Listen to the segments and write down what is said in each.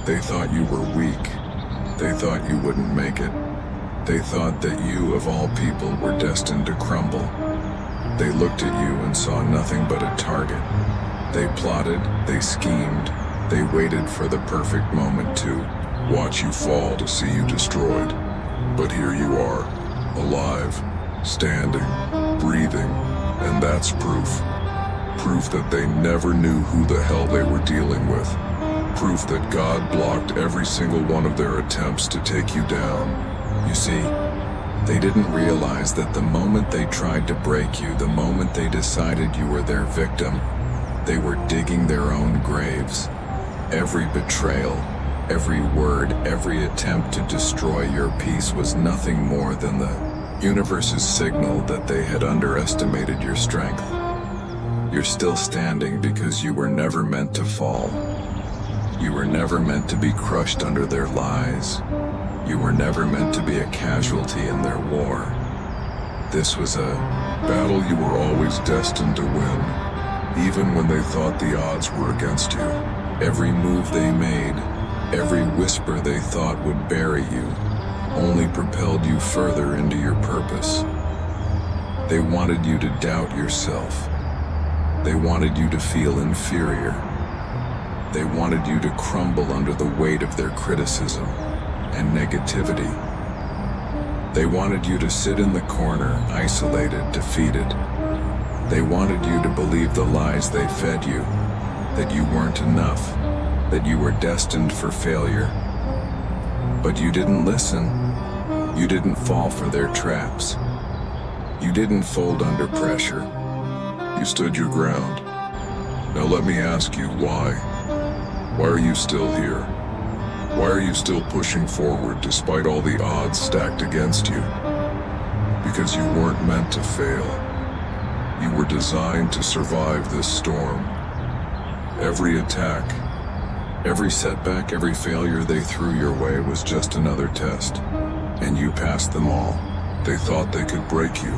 They thought you were weak. They thought you wouldn't make it. They thought that you, of all people, were destined to crumble. They looked at you and saw nothing but a target. They plotted, they schemed, they waited for the perfect moment to watch you fall, to see you destroyed. But here you are, alive, standing, breathing, and that's proof. Proof that they never knew who the hell they were dealing with. Proof that God blocked every single one of their attempts to take you down. You see, they didn't realize that the moment they tried to break you, the moment they decided you were their victim, they were digging their own graves. Every betrayal, every word, every attempt to destroy your peace was nothing more than the universe's signal that they had underestimated your strength. You're still standing because you were never meant to fall. You were never meant to be crushed under their lies. You were never meant to be a casualty in their war. This was a battle you were always destined to win, even when they thought the odds were against you. Every move they made, every whisper they thought would bury you, only propelled you further into your purpose. They wanted you to doubt yourself. They wanted you to feel inferior. They wanted you to crumble under the weight of their criticism and negativity. They wanted you to sit in the corner, isolated, defeated. They wanted you to believe the lies they fed you, that you weren't enough, that you were destined for failure. But you didn't listen. You didn't fall for their traps. You didn't fold under pressure. You stood your ground. Now let me ask you why. Why are you still here? Why are you still pushing forward despite all the odds stacked against you? Because you weren't meant to fail. You were designed to survive this storm. Every attack, every setback, every failure they threw your way was just another test, and you passed them all. They thought they could break you,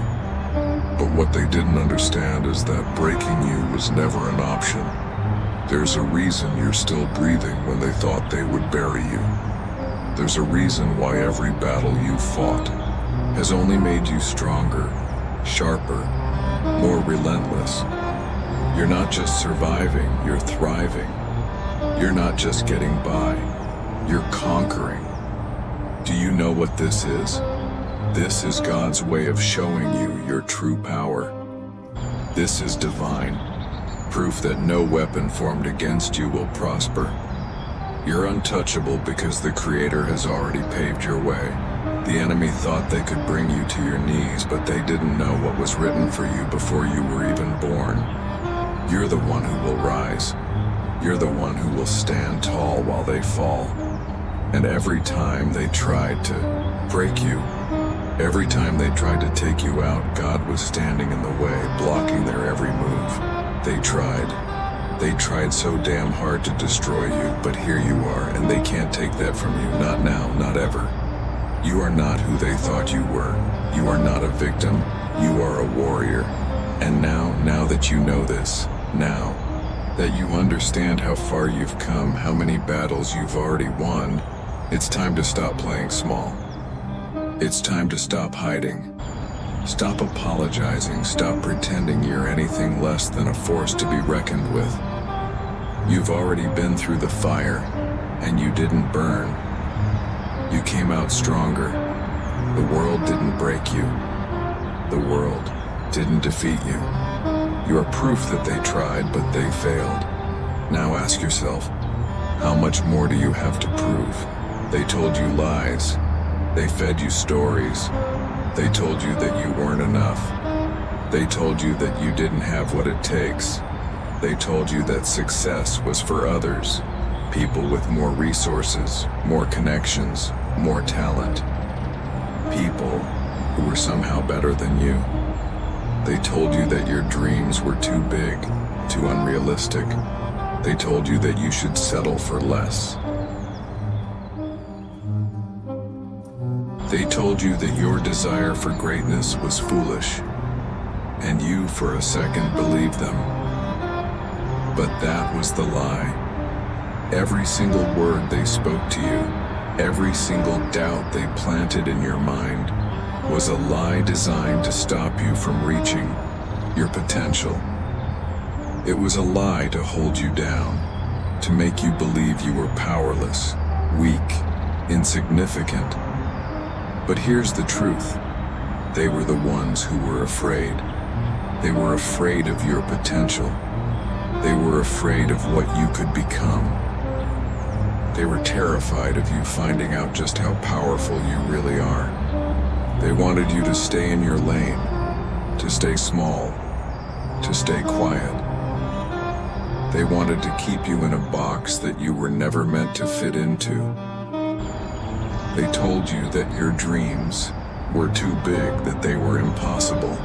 but what they didn't understand is that breaking you was never an option. There's a reason you're still breathing when they thought they would bury you. There's a reason why every battle you fought has only made you stronger, sharper, more relentless. You're not just surviving, you're thriving. You're not just getting by, you're conquering. Do you know what this is? This is God's way of showing you your true power. This is divine. Proof that no weapon formed against you will prosper. You're untouchable because the Creator has already paved your way. The enemy thought they could bring you to your knees, but they didn't know what was written for you before you were even born. You're the one who will rise. You're the one who will stand tall while they fall. And every time they tried to break you, every time they tried to take you out, God was standing in the way, blocking their every move. They tried so damn hard to destroy you, but here you are, and they can't take that from you. Not now, not ever. You are not who they thought you were. You are not a victim. You are a warrior. And now that you know this, now that you understand how far you've come, how many battles you've already won, it's time to stop playing small. It's time to stop hiding. Stop apologizing. Stop pretending you're anything less than a force to be reckoned with. You've already been through the fire, and you didn't burn. You came out stronger. The world didn't break you. The world didn't defeat you. You are proof that they tried, but they failed. Now ask yourself, how much more do you have to prove? They told you lies. They fed you stories. They told you that you weren't enough. They told you that you didn't have what it takes. They told you that success was for others, people with more resources, more connections, more talent, people who were somehow better than you. They told you that your dreams were too big, too unrealistic. They told you that you should settle for less. They told you that your desire for greatness was foolish, and you for a second believed them. But that was the lie. Every single word they spoke to you, every single doubt they planted in your mind, was a lie designed to stop you from reaching your potential. It was a lie to hold you down, to make you believe you were powerless, weak, insignificant. But here's the truth. They were the ones who were afraid. They were afraid of your potential. They were afraid of what you could become. They were terrified of you finding out just how powerful you really are. They wanted you to stay in your lane, to stay small, to stay quiet. They wanted to keep you in a box that you were never meant to fit into. They told you that your dreams were too big, that they were impossible,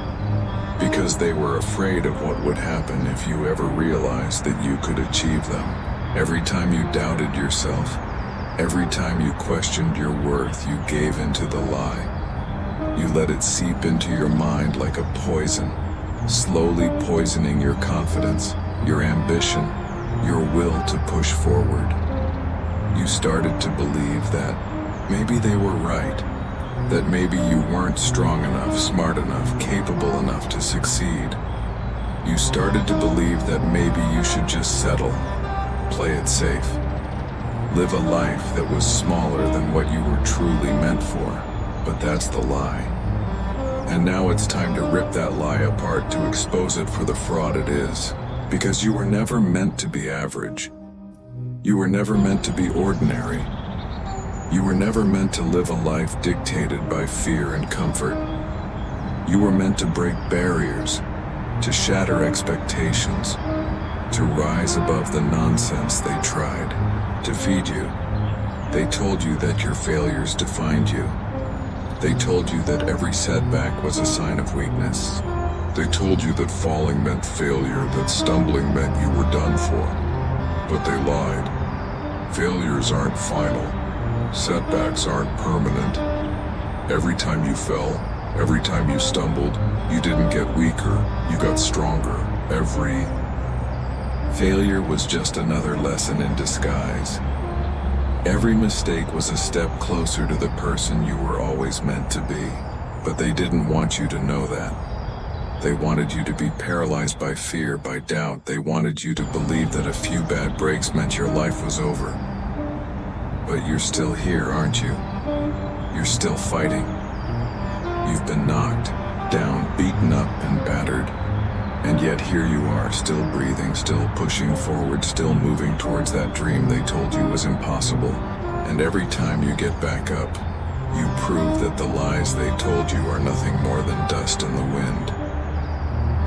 because they were afraid of what would happen if you ever realized that you could achieve them. Every time you doubted yourself, every time you questioned your worth, you gave into the lie. You let it seep into your mind like a poison, slowly poisoning your confidence, your ambition, your will to push forward. You started to believe that maybe they were right, that maybe you weren't strong enough, smart enough, capable enough to succeed. You started to believe that maybe you should just settle, play it safe, live a life that was smaller than what you were truly meant for. But that's the lie. And now it's time to rip that lie apart, to expose it for the fraud it is. Because you were never meant to be average. You were never meant to be ordinary. You were never meant to live a life dictated by fear and comfort. You were meant to break barriers, to shatter expectations, to rise above the nonsense they tried to feed you. They told you that your failures defined you. They told you that every setback was a sign of weakness. They told you that falling meant failure, that stumbling meant you were done for. But they lied. Failures aren't final. Setbacks aren't permanent. Every time you fell, every time you stumbled, you didn't get weaker, you got stronger. Every failure was just another lesson in disguise. Every mistake was a step closer to the person you were always meant to be. But they didn't want you to know that. They wanted you to be paralyzed by fear, by doubt. They wanted you to believe that a few bad breaks meant your life was over. But you're still here, aren't you? You're still fighting. You've been knocked down, beaten up, and battered. And yet here you are, still breathing, still pushing forward, still moving towards that dream they told you was impossible. And every time you get back up, you prove that the lies they told you are nothing more than dust in the wind.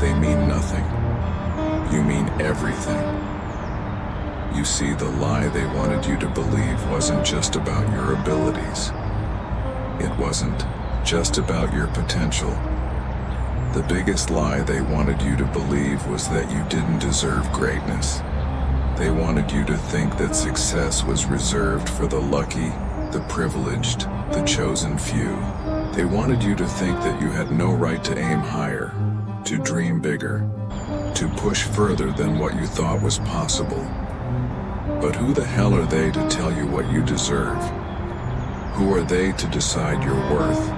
They mean nothing. You mean everything. You see, the lie they wanted you to believe wasn't just about your abilities. It wasn't just about your potential. The biggest lie they wanted you to believe was that you didn't deserve greatness. They wanted you to think that success was reserved for the lucky, the privileged, the chosen few. They wanted you to think that you had no right to aim higher, to dream bigger, to push further than what you thought was possible. But who the hell are they to tell you what you deserve? Who are they to decide your worth?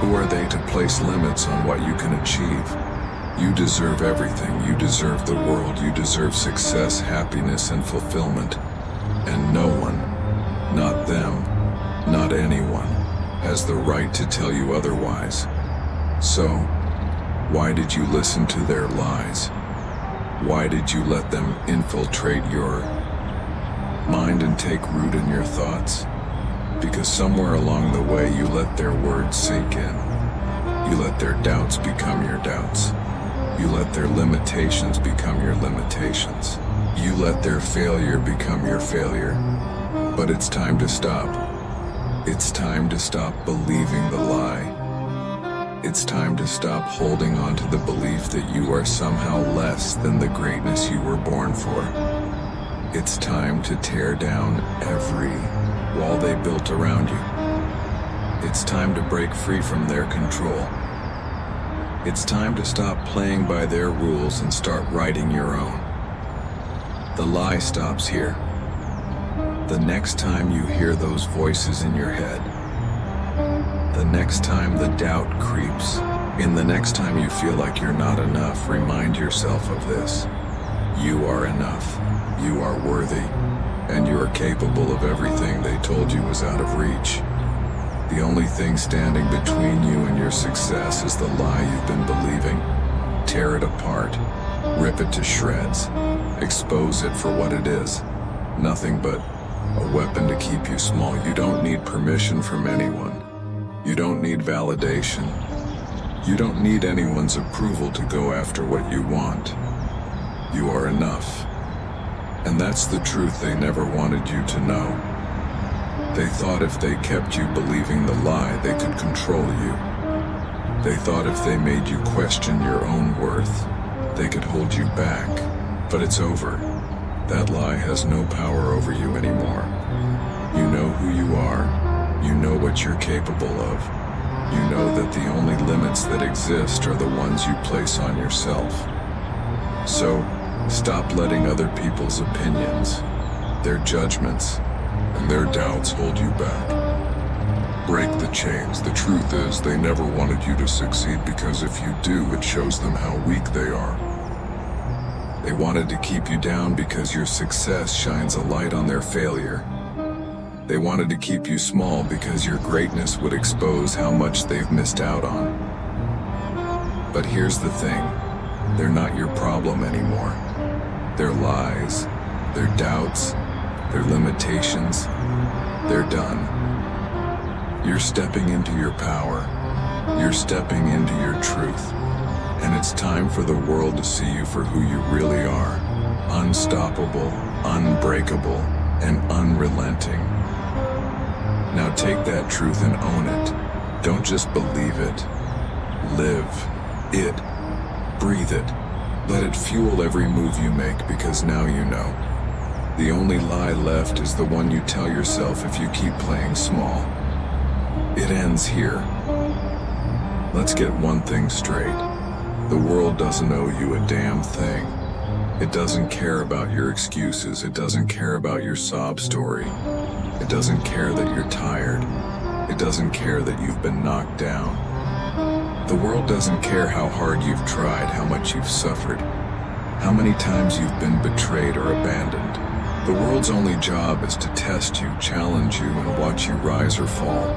Who are they to place limits on what you can achieve? You deserve everything. You deserve the world. You deserve success, happiness, and fulfillment. And no one, not them, not anyone, has the right to tell you otherwise. So, why did you listen to their lies? Why did you let them infiltrate your mind and take root in your thoughts? Because somewhere along the way you let their words sink in. You let their doubts become your doubts. You let their limitations become your limitations. You let their failure become your failure. But it's time to stop. It's time to stop believing the lie. It's time to stop holding on to the belief that you are somehow less than the greatness you were born for. It's time to tear down every wall they built around you. It's time to break free from their control. It's time to stop playing by their rules and start writing your own. The lie stops here. The next time you hear those voices in your head, the next time the doubt creeps, and the next time you feel like you're not enough, remind yourself of this. You are enough, you are worthy, and you are capable of everything they told you was out of reach. The only thing standing between you and your success is the lie you've been believing. Tear it apart, rip it to shreds, expose it for what it is. Nothing but a weapon to keep you small. You don't need permission from anyone. You don't need validation. You don't need anyone's approval to go after what you want. You are enough. And that's the truth they never wanted you to know. They thought if they kept you believing the lie, they could control you. They thought if they made you question your own worth, they could hold you back. But it's over. That lie has no power over you anymore. You know who you are. You know what you're capable of. You know that the only limits that exist are the ones you place on yourself. So, stop letting other people's opinions, their judgments, and their doubts hold you back. Break the chains. The truth is, they never wanted you to succeed because if you do, it shows them how weak they are. They wanted to keep you down because your success shines a light on their failure. They wanted to keep you small because your greatness would expose how much they've missed out on. But here's the thing, they're not your problem anymore. Their lies, their doubts, their limitations, they're done. You're stepping into your power. You're stepping into your truth. And it's time for the world to see you for who you really are. Unstoppable, unbreakable, and unrelenting. Now take that truth and own it. Don't just believe it. Live it. Breathe it. Let it fuel every move you make, because now you know. The only lie left is the one you tell yourself if you keep playing small. It ends here. Let's get one thing straight. The world doesn't owe you a damn thing. It doesn't care about your excuses. It doesn't care about your sob story. It doesn't care that you're tired. It doesn't care that you've been knocked down. The world doesn't care how hard you've tried, how much you've suffered, how many times you've been betrayed or abandoned. The world's only job is to test you, challenge you, and watch you rise or fall.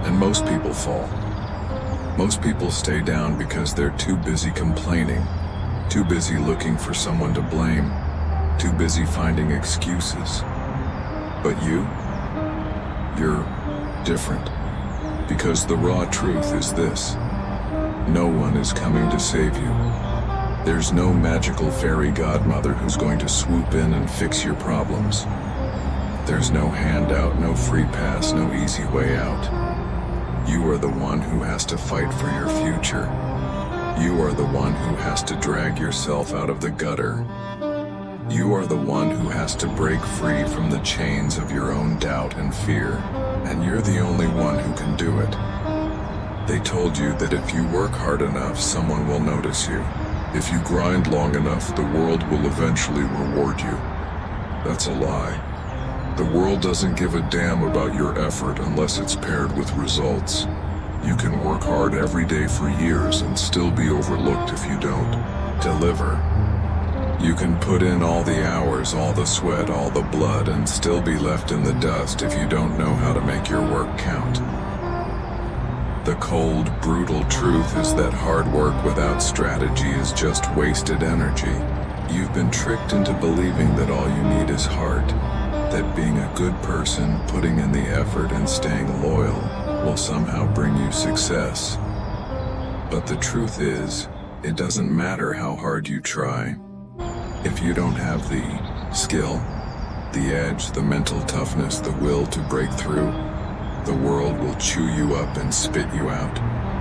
And most people fall. Most people stay down because they're too busy complaining, too busy looking for someone to blame, too busy finding excuses. But you're different. Because the raw truth is this: no one is coming to save you. There's no magical fairy godmother who's going to swoop in and fix your problems. There's no handout, no free pass, no easy way out. You are the one who has to fight for your future. You are the one who has to drag yourself out of the gutter. You are the one who has to break free from the chains of your own doubt and fear. And you're the only one who can do it. They told you that if you work hard enough, someone will notice you. If you grind long enough, the world will eventually reward you. That's a lie. The world doesn't give a damn about your effort unless it's paired with results. You can work hard every day for years and still be overlooked if you don't deliver. You can put in all the hours, all the sweat, all the blood, and still be left in the dust if you don't know how to make your work count. The cold, brutal truth is that hard work without strategy is just wasted energy. You've been tricked into believing that all you need is heart, that being a good person, putting in the effort, and staying loyal will somehow bring you success. But the truth is, it doesn't matter how hard you try. If you don't have the skill, the edge, the mental toughness, the will to break through, the world will chew you up and spit you out.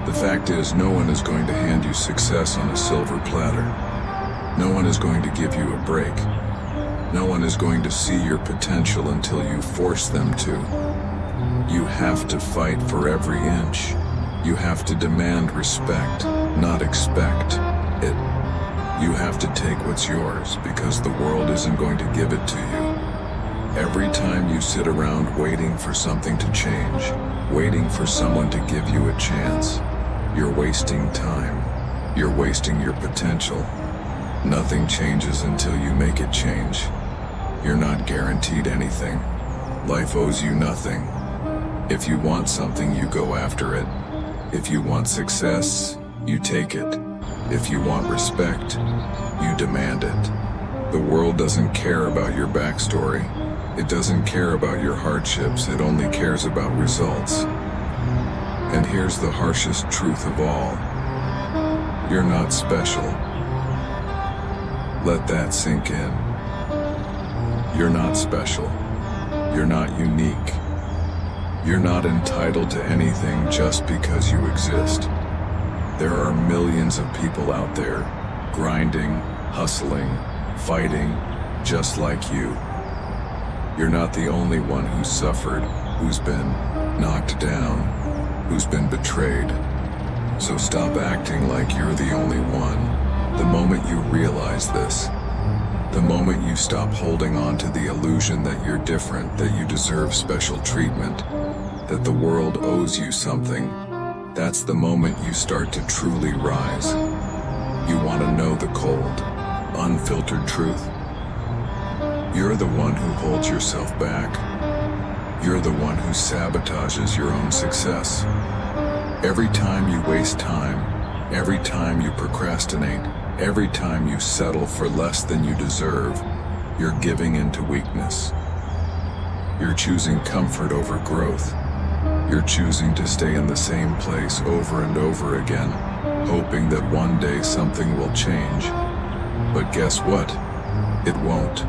The fact is, no one is going to hand you success on a silver platter. No one is going to give you a break. No one is going to see your potential until you force them to. You have to fight for every inch. You have to demand respect, not expect it. You have to take what's yours because the world isn't going to give it to you. Every time you sit around waiting for something to change, waiting for someone to give you a chance, you're wasting time. You're wasting your potential. Nothing changes until you make it change. You're not guaranteed anything. Life owes you nothing. If you want something, you go after it. If you want success, you take it. If you want respect, you demand it. The world doesn't care about your backstory. It doesn't care about your hardships. It only cares about results. And here's the harshest truth of all. You're not special. Let that sink in. You're not special. You're not unique. You're not entitled to anything just because you exist. There are millions of people out there, grinding, hustling, fighting, just like you. You're not the only one who's suffered, who's been knocked down, who's been betrayed. So stop acting like you're the only one. The moment you realize this, the moment you stop holding on to the illusion that you're different, that you deserve special treatment, that the world owes you something, that's the moment you start to truly rise. You want to know the cold, unfiltered truth? You're the one who holds yourself back. You're the one who sabotages your own success. Every time you waste time, every time you procrastinate, every time you settle for less than you deserve, you're giving into weakness. You're choosing comfort over growth. You're choosing to stay in the same place over and over again, hoping that one day something will change. But guess what? It won't.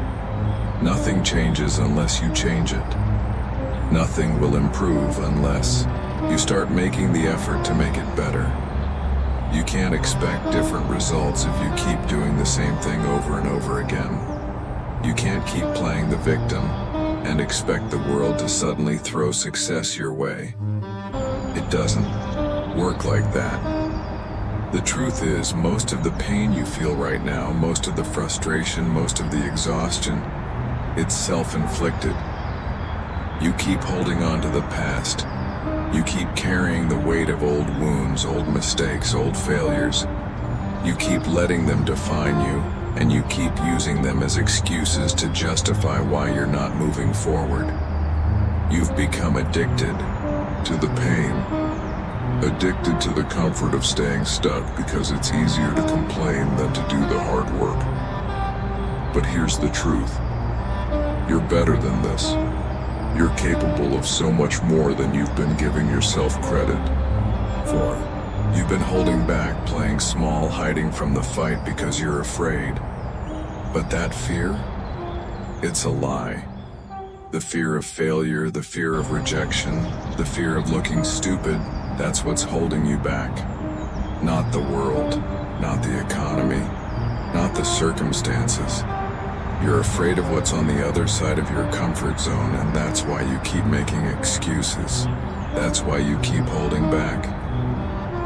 Nothing changes unless you change it. Nothing will improve unless you start making the effort to make it better. You can't expect different results if you keep doing the same thing over and over again. You can't keep playing the victim and expect the world to suddenly throw success your way. It doesn't work like that. The truth is, most of the pain you feel right now, most of the frustration, most of the exhaustion, it's self-inflicted. You keep holding on to the past. You keep carrying the weight of old wounds, old mistakes, old failures. You keep letting them define you, and you keep using them as excuses to justify why you're not moving forward. You've become addicted to the pain, addicted to the comfort of staying stuck because it's easier to complain than to do the hard work. But here's the truth. You're better than this. You're capable of so much more than you've been giving yourself credit for. You've been holding back, playing small, hiding from the fight because you're afraid. But that fear, it's a lie. The fear of failure, the fear of rejection, the fear of looking stupid, that's what's holding you back. Not the world, not the economy, not the circumstances. You're afraid of what's on the other side of your comfort zone, and that's why you keep making excuses. That's why you keep holding back.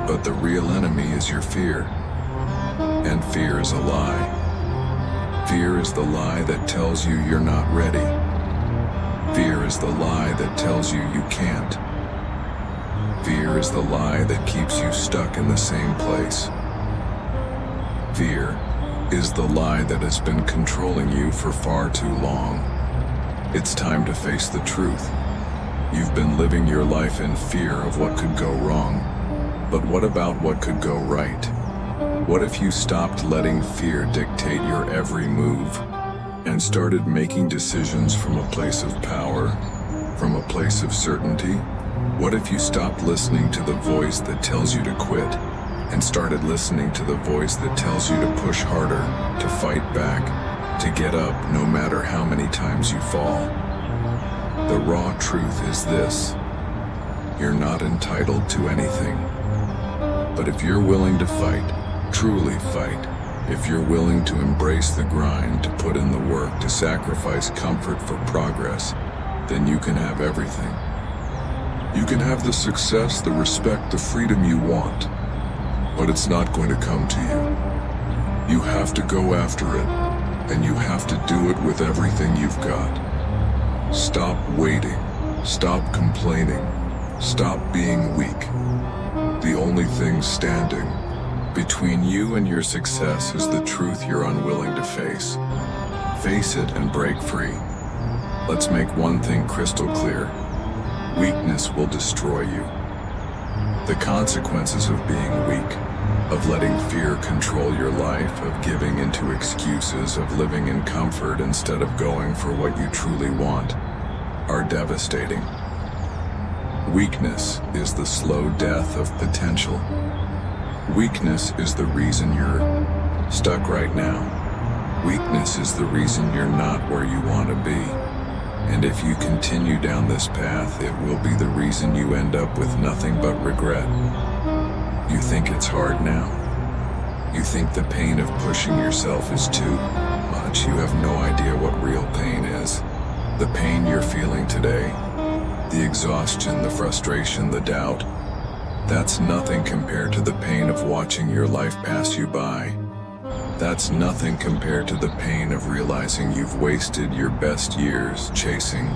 But the real enemy is your fear. And fear is a lie. Fear is the lie that tells you you're not ready. Fear is the lie that tells you you can't. Fear is the lie that keeps you stuck in the same place. Fear is the lie that has been controlling you for far too long. It's time to face the truth. You've been living your life in fear of what could go wrong. But what about what could go right? What if you stopped letting fear dictate your every move and started making decisions from a place of power, from a place of certainty? What if you stopped listening to the voice that tells you to quit and started listening to the voice that tells you to push harder, to fight back, to get up no matter how many times you fall? The raw truth is this: you're not entitled to anything. But if you're willing to fight, truly fight, if you're willing to embrace the grind, to put in the work, to sacrifice comfort for progress, then you can have everything. You can have the success, the respect, the freedom you want, but it's not going to come to you. You have to go after it, and you have to do it with everything you've got. Stop waiting. Stop complaining. Stop being weak. The only thing standing between you and your success is the truth you're unwilling to face. Face it and break free. Let's make one thing crystal clear. Weakness will destroy you. The consequences of being weak, of letting fear control your life, of giving into excuses, of living in comfort instead of going for what you truly want, are devastating. Weakness is the slow death of potential. Weakness is the reason you're stuck right now. Weakness is the reason you're not where you want to be. And if you continue down this path, it will be the reason you end up with nothing but regret. You think it's hard now. You think the pain of pushing yourself is too much. You have no idea what real pain is. The pain you're feeling today, the exhaustion, the frustration, the doubt, that's nothing compared to the pain of watching your life pass you by. That's nothing compared to the pain of realizing you've wasted your best years chasing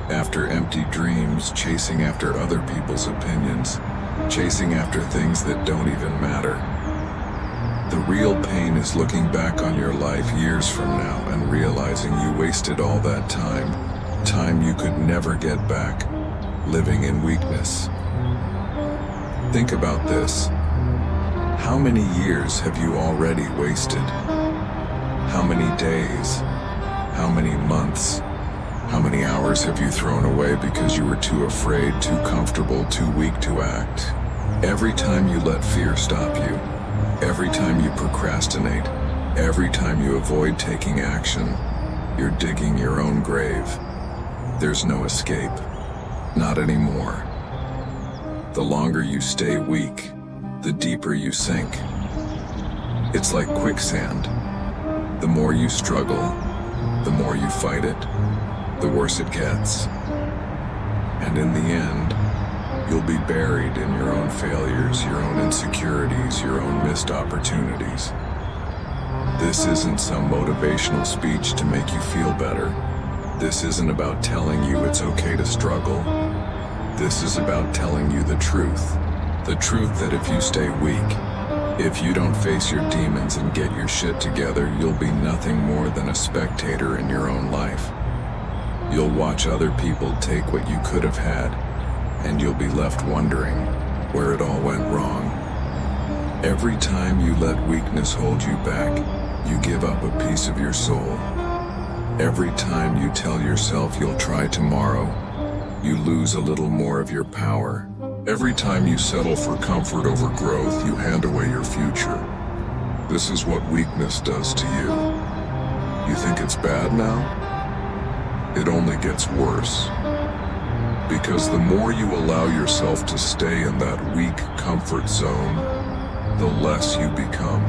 after empty dreams, chasing after other people's opinions, chasing after things that don't even matter. The real pain is looking back on your life years from now and realizing you wasted all that time you could never get back, living in weakness. Think about this. How many years have you already wasted? How many days? How many months? How many hours have you thrown away because you were too afraid, too comfortable, too weak to act? Every time you let fear stop you, every time you procrastinate, every time you avoid taking action, you're digging your own grave. There's no escape. Not anymore. The longer you stay weak, the deeper you sink. It's like quicksand. The more you struggle, the more you fight it, the worse it gets. And in the end, you'll be buried in your own failures, your own insecurities, your own missed opportunities. This isn't some motivational speech to make you feel better. This isn't about telling you it's okay to struggle. This is about telling you the truth. The truth that if you stay weak, if you don't face your demons and get your shit together, you'll be nothing more than a spectator in your own life. You'll watch other people take what you could have had, and you'll be left wondering where it all went wrong. Every time you let weakness hold you back, you give up a piece of your soul. Every time you tell yourself you'll try tomorrow, you lose a little more of your power. Every time you settle for comfort over growth, you hand away your future. This is what weakness does to you. You think it's bad now? It only gets worse. Because the more you allow yourself to stay in that weak comfort zone, the less you become.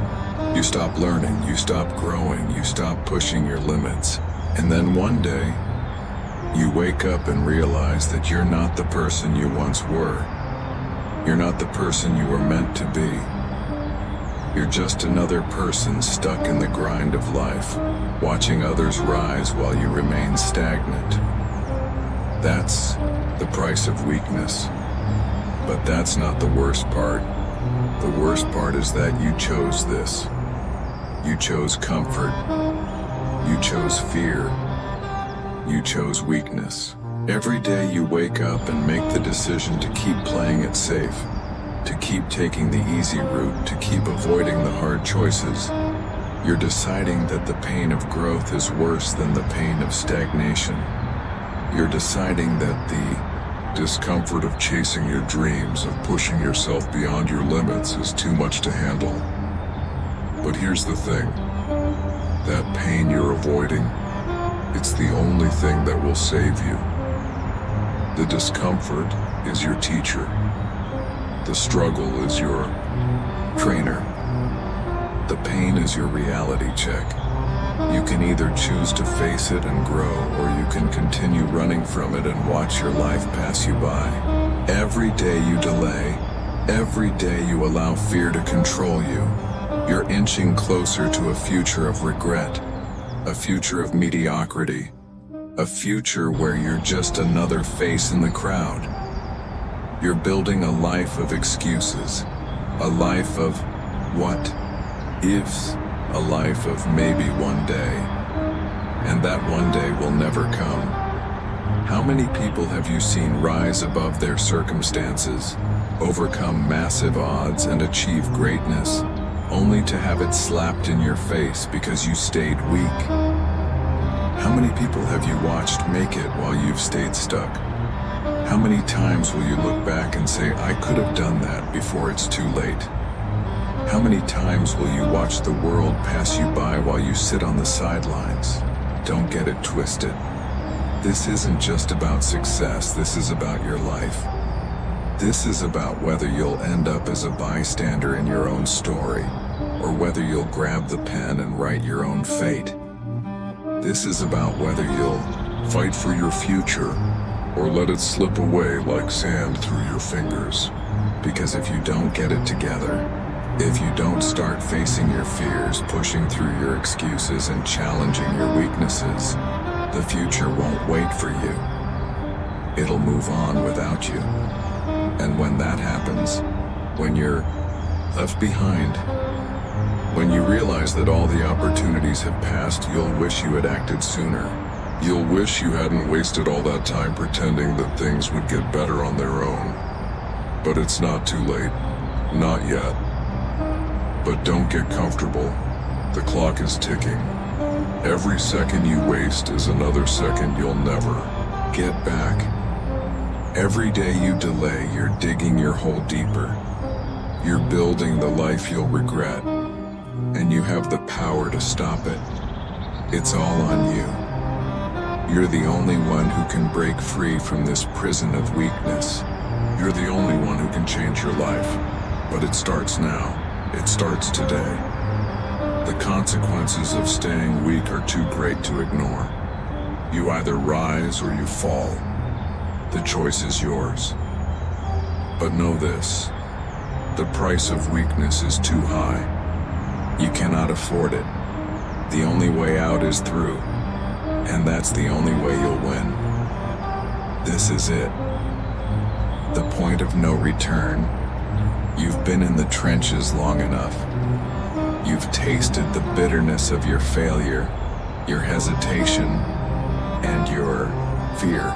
You stop learning, you stop growing, you stop pushing your limits. And then one day, you wake up and realize that you're not the person you once were. You're not the person you were meant to be. You're just another person stuck in the grind of life, watching others rise while you remain stagnant. That's the price of weakness. But that's not the worst part. The worst part is that you chose this. You chose comfort. You chose fear. You chose weakness. Every day you wake up and make the decision to keep playing it safe, to keep taking the easy route, to keep avoiding the hard choices. You're deciding that the pain of growth is worse than the pain of stagnation. You're deciding that the discomfort of chasing your dreams, of pushing yourself beyond your limits, is too much to handle. But here's the thing. That pain you're avoiding, it's the only thing that will save you. The discomfort is your teacher. The struggle is your trainer. The pain is your reality check. You can either choose to face it and grow, or you can continue running from it and watch your life pass you by. Every day you delay, every day you allow fear to control you, you're inching closer to a future of regret, a future of mediocrity, A future where you're just another face in the crowd. You're building a life of excuses, a life of what ifs, a life of maybe one day, and that one day will never come. How many people have you seen rise above their circumstances, overcome massive odds and achieve greatness, only to have it slapped in your face because you stayed weak? How many people have you watched make it while you've stayed stuck? How many times will you look back and say, I could have done that before it's too late? How many times will you watch the world pass you by while you sit on the sidelines? Don't get it twisted. This isn't just about success, this is about your life. This is about whether you'll end up as a bystander in your own story, or whether you'll grab the pen and write your own fate. This is about whether you'll fight for your future, or let it slip away like sand through your fingers. Because if you don't get it together, if you don't start facing your fears, pushing through your excuses and challenging your weaknesses, the future won't wait for you. It'll move on without you. And when that happens, when you're left behind, when you realize that all the opportunities have passed, you'll wish you had acted sooner. You'll wish you hadn't wasted all that time pretending that things would get better on their own. But it's not too late. Not yet. But don't get comfortable. The clock is ticking. Every second you waste is another second you'll never get back. Every day you delay, you're digging your hole deeper. You're building the life you'll regret. And you have the power to stop it. It's all on you. You're the only one who can break free from this prison of weakness. You're the only one who can change your life. But it starts now. It starts today. The consequences of staying weak are too great to ignore. You either rise or you fall. The choice is yours. But know this, the price of weakness is too high. You cannot afford it. The only way out is through, and that's the only way you'll win. This is it. The point of no return. You've been in the trenches long enough. You've tasted the bitterness of your failure, your hesitation, and your fear.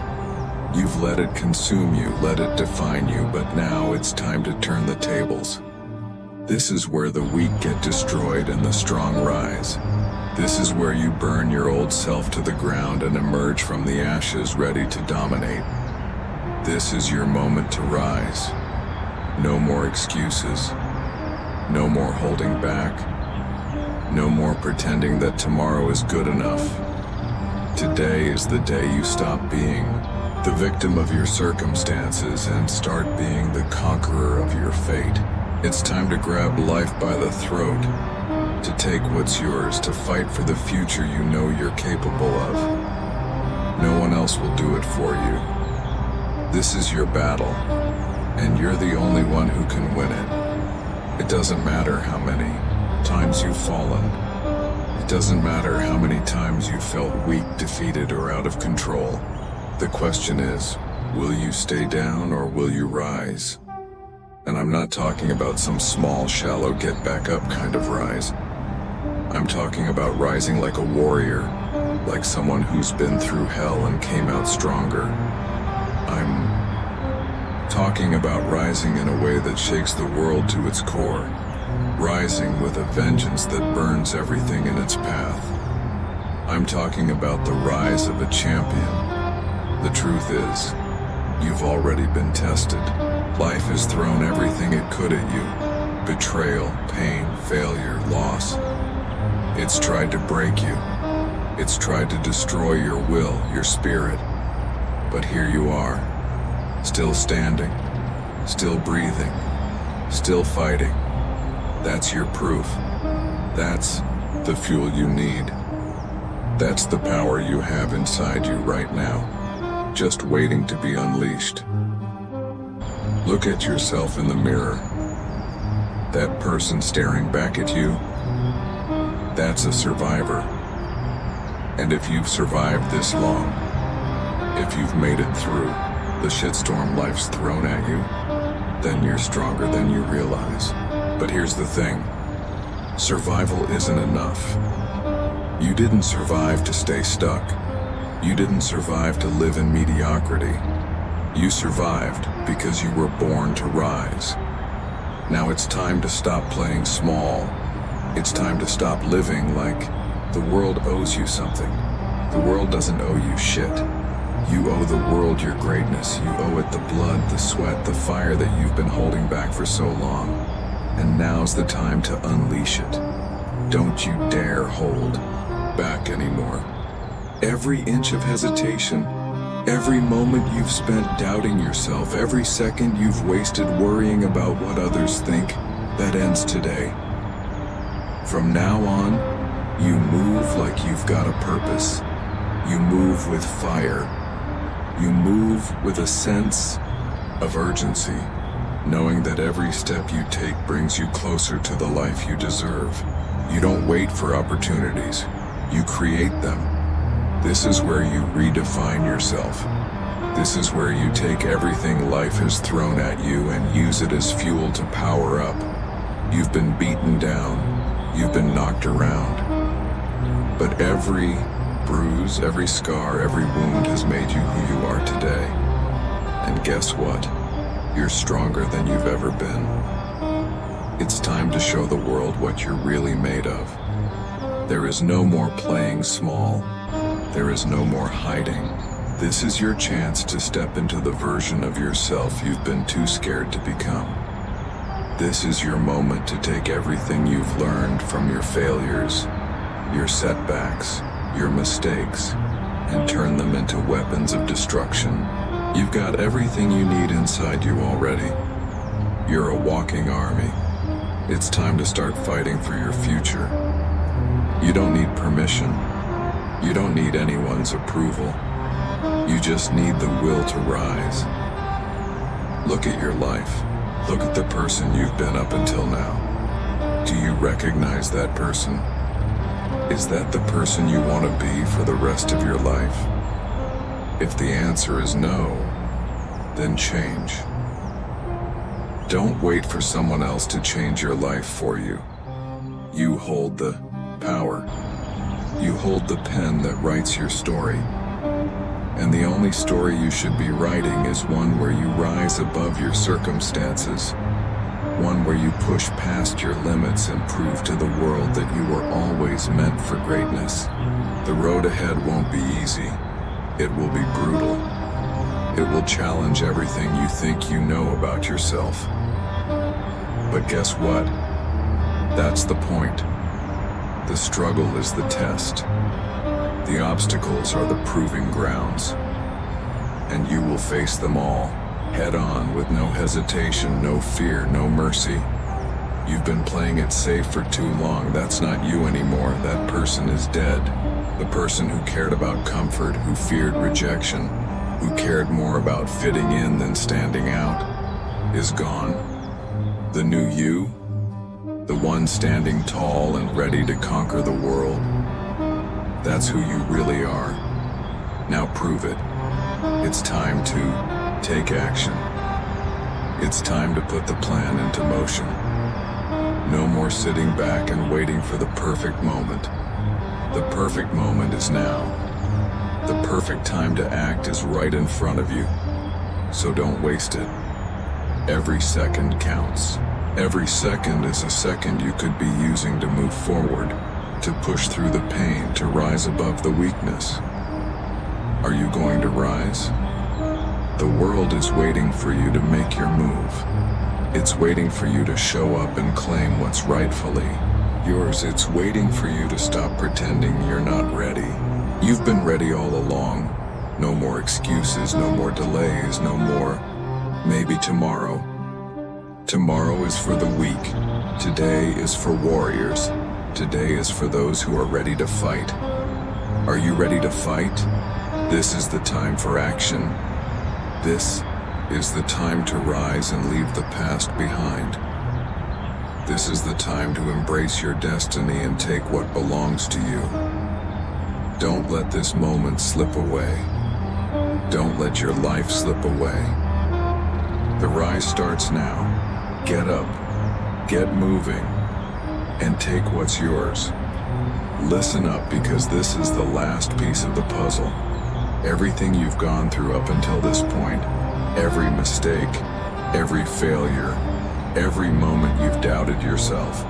You've let it consume you, let it define you, but now it's time to turn the tables. This is where the weak get destroyed and the strong rise. This is where you burn your old self to the ground and emerge from the ashes ready to dominate. This is your moment to rise. No more excuses. No more holding back. No more pretending that tomorrow is good enough. Today is the day you stop being the victim of your circumstances and start being the conqueror of your fate. It's time to grab life by the throat, to take what's yours, to fight for the future you know you're capable of. No one else will do it for you. This is your battle, and you're the only one who can win it. It doesn't matter how many times you've fallen. It doesn't matter how many times you felt weak, defeated, or out of control. The question is, will you stay down or will you rise? And I'm not talking about some small, shallow, get back up kind of rise. I'm talking about rising like a warrior, like someone who's been through hell and came out stronger. I'm talking about rising in a way that shakes the world to its core, rising with a vengeance that burns everything in its path. I'm talking about the rise of a champion. The truth is, you've already been tested. Life has thrown everything it could at you. Betrayal, pain, failure, loss. It's tried to break you. It's tried to destroy your will, your spirit. But here you are, still standing, still breathing, still fighting. That's your proof. That's the fuel you need. That's the power you have inside you right now, just waiting to be unleashed. Look at yourself in the mirror. That person staring back at you, that's a survivor. And if you've survived this long, If you've made it through the shitstorm life's thrown at you, then you're stronger than you realize. But here's the thing. Survival isn't enough. You didn't survive to stay stuck. You didn't survive to live in mediocrity. You survived because you were born to rise. Now it's time to stop playing small. It's time to stop living like the world owes you something. The world doesn't owe you shit. You owe the world your greatness. You owe it the blood, the sweat, the fire that you've been holding back for so long. And now's the time to unleash it. Don't you dare hold back anymore. Every inch of hesitation, every moment you've spent doubting yourself, every second you've wasted worrying about what others think, that ends today. From now on, you move like you've got a purpose. You move with fire. You move with a sense of urgency, knowing that every step you take brings you closer to the life you deserve. You don't wait for opportunities. You create them. This is where you redefine yourself. This is where you take everything life has thrown at you and use it as fuel to power up. You've been beaten down. You've been knocked around. But every bruise, every scar, every wound has made you who you are today. And guess what? You're stronger than you've ever been. It's time to show the world what you're really made of. There is no more playing small. There is no more hiding. This is your chance to step into the version of yourself you've been too scared to become. This is your moment to take everything you've learned from your failures, your setbacks, your mistakes, and turn them into weapons of destruction. You've got everything you need inside you already. You're a walking army. It's time to start fighting for your future. You don't need permission. You don't need anyone's approval. You just need the will to rise. Look at your life. Look at the person you've been up until now. Do you recognize that person? Is that the person you want to be for the rest of your life? If the answer is no, then change. Don't wait for someone else to change your life for you. You hold the power. You hold the pen that writes your story. And the only story you should be writing is one where you rise above your circumstances. One where you push past your limits and prove to the world that you were always meant for greatness. The road ahead won't be easy. It will be brutal. It will challenge everything you think you know about yourself. But guess what? That's the point. The struggle is the test. The obstacles are the proving grounds. And you will face them all, head on, with no hesitation, no fear, no mercy. You've been playing it safe for too long. That's not you anymore. That person is dead. The person who cared about comfort, who feared rejection, who cared more about fitting in than standing out, is gone. The new you, the one standing tall and ready to conquer the world, that's who you really are. Now prove it. It's time to take action. It's time to put the plan into motion. No more sitting back and waiting for the perfect moment. The perfect moment is now. The perfect time to act is right in front of you. So don't waste it. Every second counts. Every second is a second you could be using to move forward, to push through the pain, to rise above the weakness. Are you going to rise? The world is waiting for you to make your move. It's waiting for you to show up and claim what's rightfully yours. It's waiting for you to stop pretending you're not ready. You've been ready all along. No more excuses, no more delays, no more maybe tomorrow. Tomorrow is for the weak. Today is for warriors. Today is for those who are ready to fight. Are you ready to fight? This is the time for action. This is the time to rise and leave the past behind. This is the time to embrace your destiny and take what belongs to you. Don't let this moment slip away. Don't let your life slip away. The rise starts now. Get up, get moving, and take what's yours. Listen up, because this is the last piece of the puzzle. Everything you've gone through up until this point, every mistake, every failure, every moment you've doubted yourself,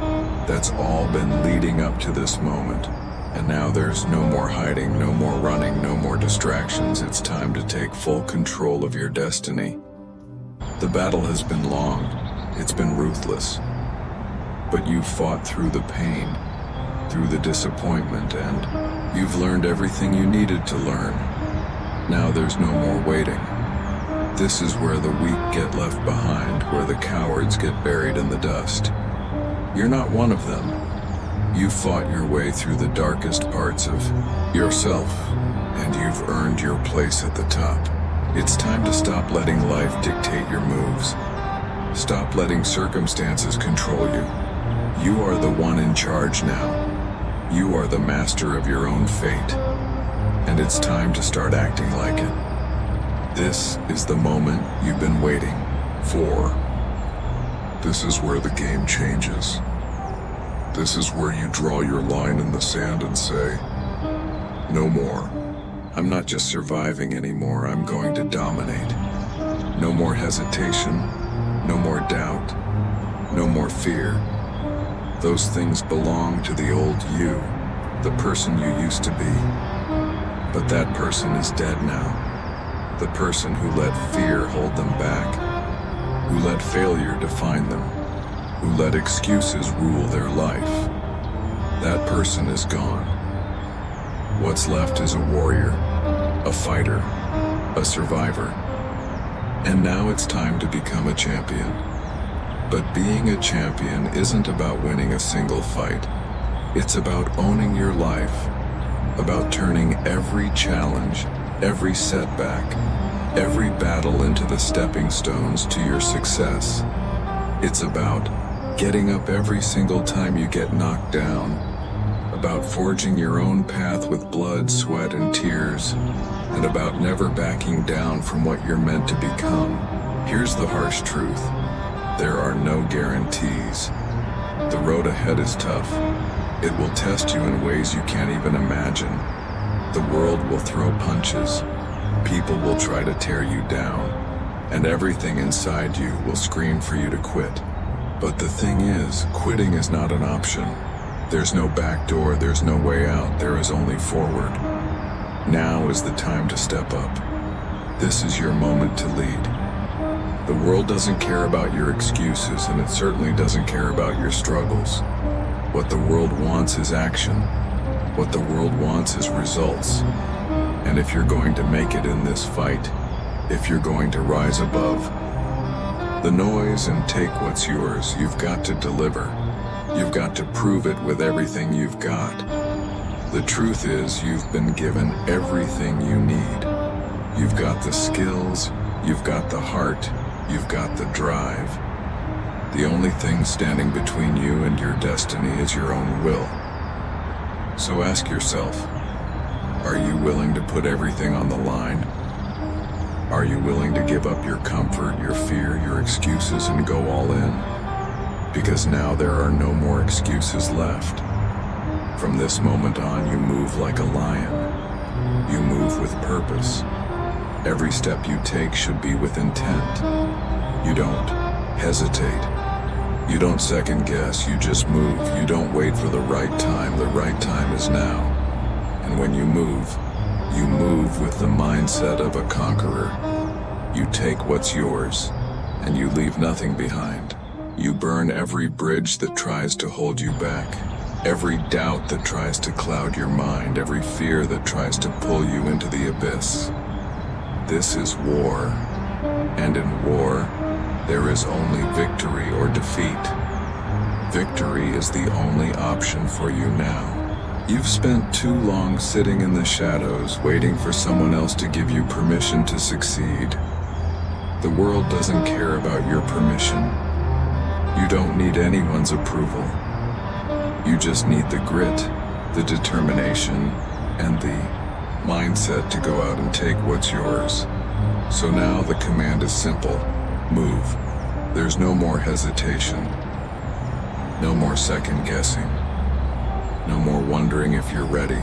that's all been leading up to this moment. And now there's no more hiding, no more running, no more distractions. It's time to take full control of your destiny. The battle has been long, it's been ruthless, but you've fought through the pain, through the disappointment, and you've learned everything you needed to learn. Now there's no more waiting. This is where the weak get left behind, where the cowards get buried in the dust. You're not one of them. You've fought your way through the darkest parts of yourself, and you've earned your place at the top. It's time to stop letting life dictate your moves. Stop letting circumstances control you. You are the one in charge now. You are the master of your own fate. And it's time to start acting like it. This is the moment you've been waiting for. This is where the game changes. This is where you draw your line in the sand and say, no more. I'm not just surviving anymore, I'm going to dominate. No more hesitation, no more doubt, no more fear. Those things belong to the old you, the person you used to be. But that person is dead now. The person who let fear hold them back, who let failure define them, who let excuses rule their life. That person is gone. What's left is a warrior, a fighter, a survivor. And now it's time to become a champion. But being a champion isn't about winning a single fight. It's about owning your life, about turning every challenge, every setback, every battle into the stepping stones to your success. It's about getting up every single time you get knocked down, about forging your own path with blood, sweat, and tears, and about never backing down from what you're meant to become. Here's the harsh truth. There are no guarantees. The road ahead is tough. It will test you in ways you can't even imagine. The world will throw punches. People will try to tear you down, and everything inside you will scream for you to quit. But the thing is, quitting is not an option. There's no back door, there's no way out, there is only forward. Now is the time to step up. This is your moment to lead. The world doesn't care about your excuses, and it certainly doesn't care about your struggles. What the world wants is action. What the world wants is results. And if you're going to make it in this fight, if you're going to rise above the noise and take what's yours, you've got to deliver. You've got to prove it with everything you've got. The truth is, you've been given everything you need. You've got the skills, you've got the heart, you've got the drive. The only thing standing between you and your destiny is your own will. So ask yourself, are you willing to put everything on the line? Are you willing to give up your comfort, your fear, your excuses, and go all in? Because now there are no more excuses left. From this moment on, you move like a lion. You move with purpose. Every step you take should be with intent. You don't hesitate. You don't second guess, you just move. You don't wait for the right time. The right time is now. And when you move with the mindset of a conqueror. You take what's yours, and you leave nothing behind. You burn every bridge that tries to hold you back, every doubt that tries to cloud your mind, every fear that tries to pull you into the abyss. This is war, and in war, there is only victory or defeat. Victory is the only option for you now. You've spent too long sitting in the shadows, waiting for someone else to give you permission to succeed. The world doesn't care about your permission. You don't need anyone's approval. You just need the grit, the determination, and the mindset to go out and take what's yours. So now the command is simple. Move. There's no more hesitation. No more second guessing. No more wondering if you're ready.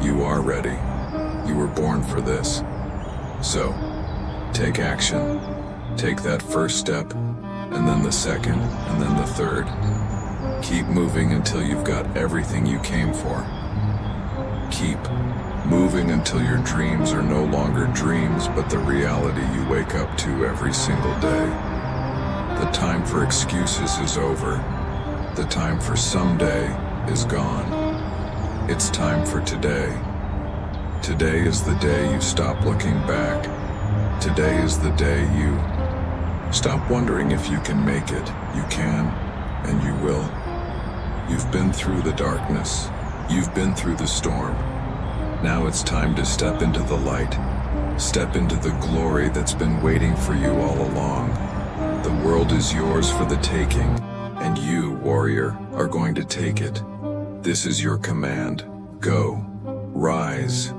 You are ready. You were born for this. So, take action. Take that first step, and then the second, and then the third. Keep moving until you've got everything you came for. Keep moving until your dreams are no longer dreams, but the reality you wake up to every single day. The time for excuses is over. The time for someday is gone. It's time for today. Today is the day you stop looking back. Today is the day you stop wondering if you can make it. You can, and you will. You've been through the darkness. You've been through the storm. Now it's time to step into the light. Step into the glory that's been waiting for you all along. The world is yours for the taking, and you, warrior, are going to take it. This is your command. Go. Rise.